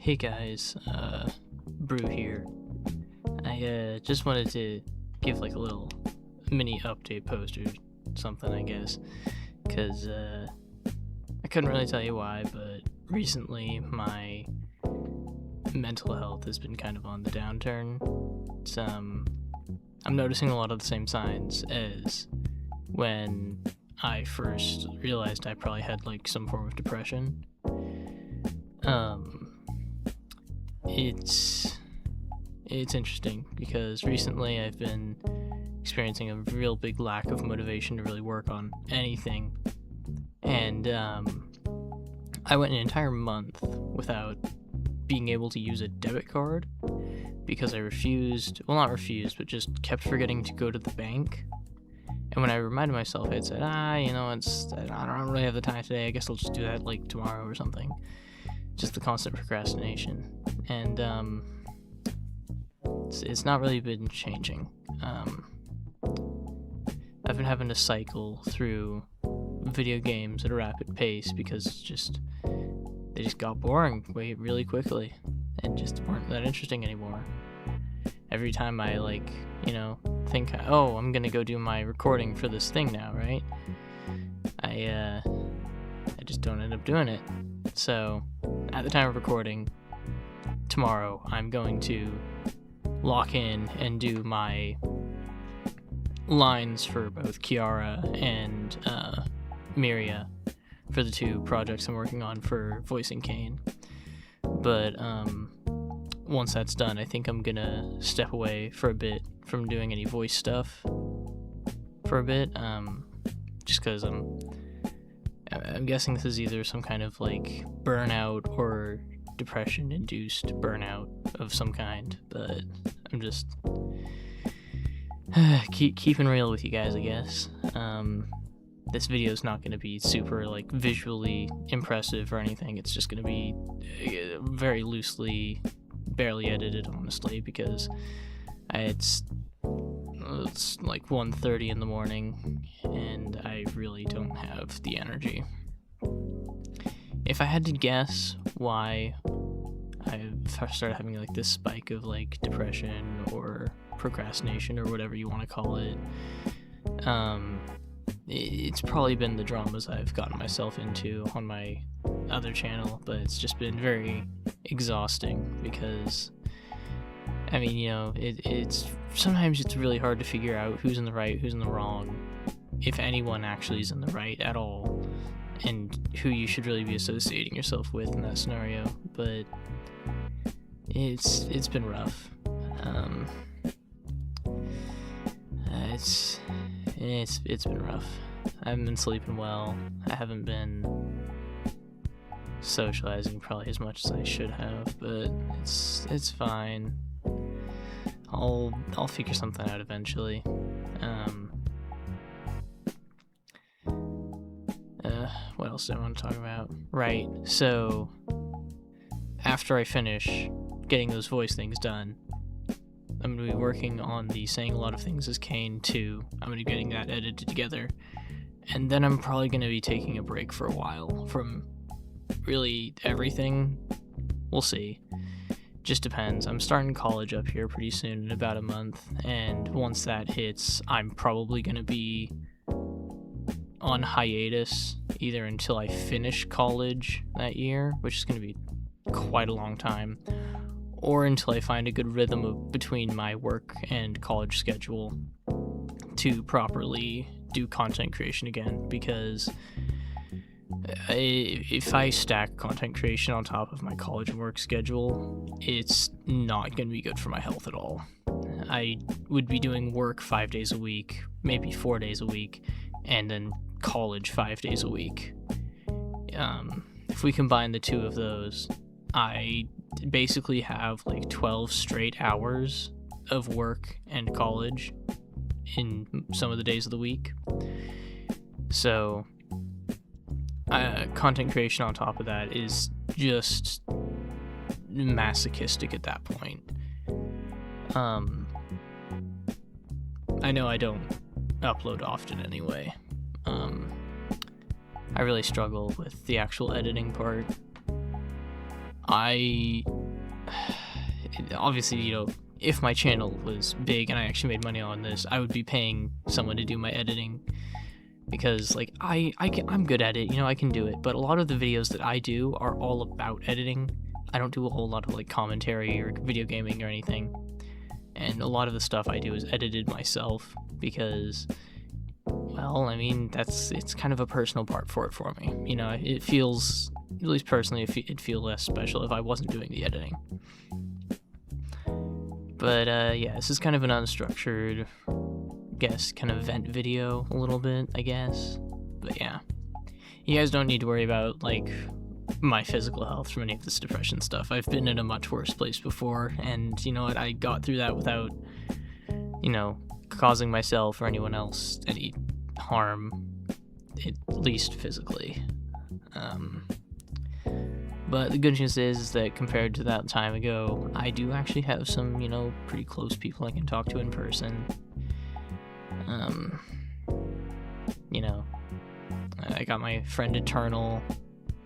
Hey guys, Brew here. I just wanted to give like a little mini update post or something, I guess, because I couldn't really tell you why, but recently my mental health has been kind of on the downturn. I'm noticing a lot of the same signs as when I first realized I probably had like some form of depression. It's interesting because recently I've been experiencing a real big lack of motivation to really work on anything, and I went an entire month without being able to use a debit card because I not refused, but just kept forgetting to go to the bank. And when I reminded myself, I had said, I don't really have the time today, I guess I'll just do that like tomorrow or something. Just the constant procrastination. And it's not really been changing. I've been having to cycle through video games at a rapid pace because they just got boring really quickly and just weren't that interesting anymore. Every time I think, oh, I'm gonna go do my recording for this thing now, right? I just don't end up doing it. So at the time of recording tomorrow, I'm going to lock in and do my lines for both Kiara and Miria for the two projects I'm working on for voicing Kane. But once that's done, I think I'm gonna step away for a bit from doing any voice stuff for a bit, just because I'm guessing this is either some kind of like burnout or depression induced burnout of some kind, but I'm just keeping real with you guys, I guess. This video is not going to be super like visually impressive or anything. It's just going to be very loosely, barely edited, honestly, because it's like 1:30 in the morning and I really don't have the energy. If I had to guess why I started having like this spike of like depression or procrastination or whatever you want to call it, it's probably been the dramas I've gotten myself into on my other channel, but it's just been very exhausting because it's sometimes it's really hard to figure out who's in the right, who's in the wrong, if anyone actually is in the right at all, and who you should really be associating yourself with in that scenario. But it's been rough. It's been rough. I haven't been sleeping well. I haven't been socializing probably as much as I should have, but it's fine. I'll figure something out eventually. What else do I want to talk about? Right, so after I finish getting those voice things done, I'm going to be working on the Saying a Lot of Things as Kane 2. I'm going to be getting that edited together. And then I'm probably going to be taking a break for a while from really everything. We'll see. Just depends. I'm starting college up here pretty soon, in about a month. And once that hits, I'm probably going to be on hiatus either until I finish college that year, which is going to be quite a long time, or until I find a good rhythm between my work and college schedule to properly do content creation again, because if I stack content creation on top of my college and work schedule, it's not going to be good for my health at all. I would be doing work 5 days a week, maybe 4 days a week, and then college 5 days a week. If we combine the two of those, I basically have like 12 straight hours of work and college in some of the days of the week. So content creation on top of that is just masochistic at that point. I know I don't upload often anyway. I really struggle with the actual editing part. obviously, you know, if my channel was big and I actually made money on this, I would be paying someone to do my editing, because like I'm good at it, you know, I can do it. But a lot of the videos that I do are all about editing. I don't do a whole lot of like commentary or video gaming or anything. And a lot of the stuff I do is edited myself because, well, I mean, it's kind of a personal part for me. You know, it feels, at least personally, it'd feel less special if I wasn't doing the editing. But yeah, this is kind of an unstructured, guess, kind of vent video a little bit, I guess. But yeah, you guys don't need to worry about like my physical health from any of this depression stuff. I've been in a much worse place before, and you know what, I got through that without, you know, causing myself or anyone else any harm, at least physically. But the good news is that compared to that time ago, I do actually have some, you know, pretty close people I can talk to in person. You know, I got my friend Eternal,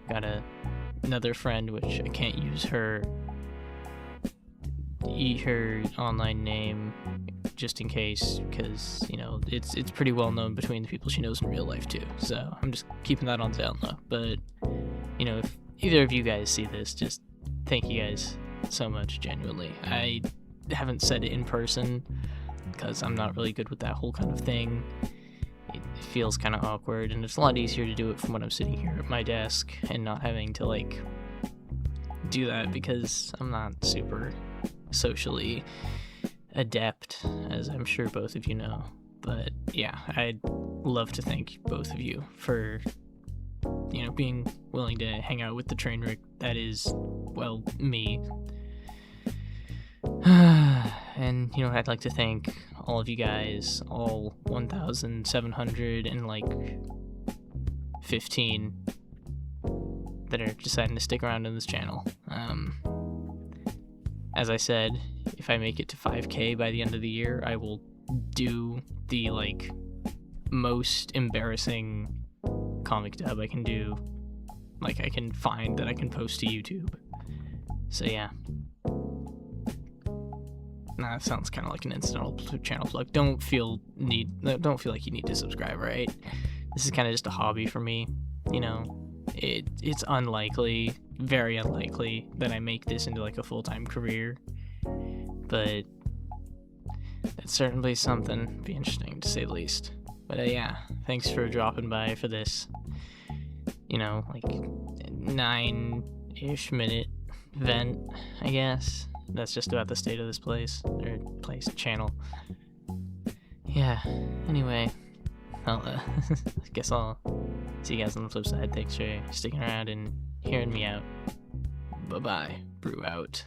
got another friend, which I can't use her online name just in case, because, you know, it's pretty well known between the people she knows in real life too, so I'm just keeping that on the down low. But, you know, if either of you guys see this, just thank you guys so much, genuinely. I haven't said it in person because I'm not really good with that whole kind of thing. It feels kind of awkward, and it's a lot easier to do it from when I'm sitting here at my desk and not having to like do that, because I'm not super socially adept, as I'm sure both of you know. But yeah, I'd love to thank both of you for, you know, being willing to hang out with the train wreck that is, well, me. And, you know, I'd like to thank all of you guys, all 1,715 that are deciding to stick around in this channel. As I said, if I make it to 5K by the end of the year, I will do the, like, most embarrassing comic dub I can do, like, I can find that I can post to YouTube. So yeah. Nah, that sounds kind of like an incidental channel plug. Don't feel like you need to subscribe, right? This is kind of just a hobby for me, you know. It's unlikely, very unlikely, that I make this into like a full-time career, but it's certainly something. Be interesting to say the least. But yeah, thanks for dropping by for this, you know, like 9-ish minute vent, I guess. That's just about the state of this channel. Yeah, anyway, I guess I'll see you guys on the flip side. Thanks for sticking around and hearing me out. Bye-bye. Brew out.